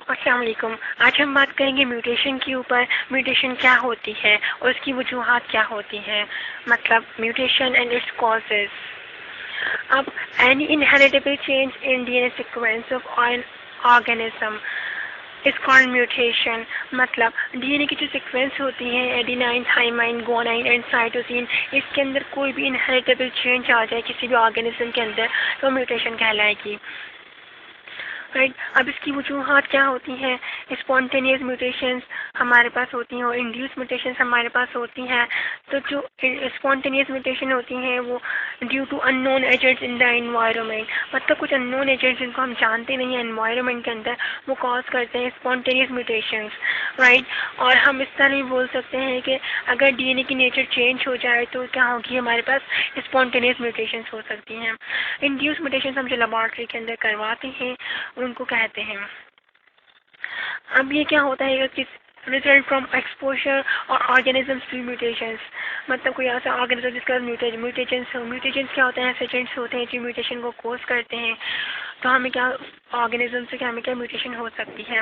अस्सलाम वालेकुम। आज हम बात करेंगे म्यूटेशन के ऊपर। म्यूटेशन क्या होती है और उसकी वजूहात क्या होती हैं, मतलब म्यूटेशन एंड इट्स कॉजेज। अब any inheritable change in DNA sequence of an organism is called mutation. मतलब डीएनए की जो सीक्वेंस होती है adenine, thymine, guanine and cytosine, इसके अंदर कोई भी इनहेरिटेबल चेंज आ जाए किसी भी ऑर्गेनिज्म के अंदर तो म्यूटेशन कहलाएगी। राइट। अब इसकी वजूहात क्या होती हैं। स्पॉन्टेनियस म्यूटेशंस हमारे पास होती हैं और इंड्यूस म्यूटेशंस हमारे पास होती हैं। तो जो स्पॉन्टेनियस म्यूटेशन होती हैं वो due to unknown agents in the environment, मतलब कुछ अननोन एजेंट्स जिनको हम जानते नहीं हैं एनवायरनमेंट के अंदर, वो कॉज करते हैं स्पॉन्टेनियस म्यूटेशंस। राइट। और हम इस तरह भी बोल सकते हैं कि अगर डीएनए की नेचर चेंज हो जाए तो क्या होगी, हमारे पास स्पॉन्टेनियस म्यूटेशंस हो सकती हैं। इंड्यूस म्यूटेशंस हम जो लेबॉर्ट्री के अंदर करवाते हैं उनको कहते हैं। अब ये क्या होता है कि रिजल्ट फ्रॉम एक्सपोजर और ऑर्गेनिजम्स टू म्यूटेशंस, मतलब कोई ऐसा ऑर्गेनिज्म जिसका म्यूटेशंस क्या होते हैं, ऐसे एजेंट्स होते हैं जो म्यूटेशन को कोज करते हैं। तो हमें क्या ऑर्गेनिज्म से हमें क्या म्यूटेशन हो सकती है।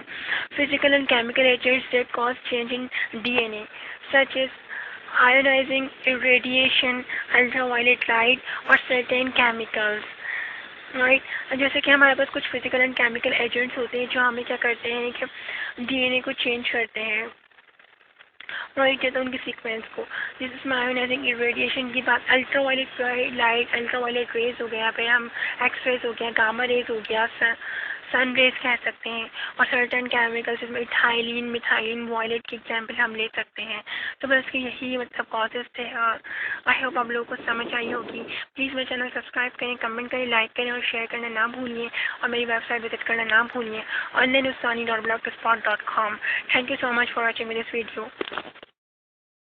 Physical and chemical agents that cause change in DNA such as ionising radiation, ultraviolet light और सर्टेन केमिकल्स। राइट। जैसे कि हमारे पास कुछ फिजिकल एंड केमिकल एजेंट्स होते हैं जो हमें क्या करते हैं कि डीएनए को चेंज करते हैं। राइट। तो उनकी सीक्वेंस को, जिसमें आयोनाइजिंग रेडिएशन की बात, अल्ट्रावायलेट लाइट, अल्ट्रावायलेट रेज हो गया, फिर हम एक्स रेज हो गया, गामा रेज हो गया, सन रेज कह सकते हैं। और सर्टन केमिकल्स जिसमें इथाइलिन, मिथाइलिन, वॉयलेट की एग्जाम्पल हम ले सकते हैं। तो बस इसके यही मतलब कॉजेज थे और आई होप आप लोगों को समझ आई होगी। प्लीज़ मेरे चैनल सब्सक्राइब करें, कमेंट करें, लाइक करें और शेयर करना ना भूलिए और मेरी वेबसाइट विजिट करना ना भूलिए, onlineusani.blogspot.com। Thank you so much for watching this video.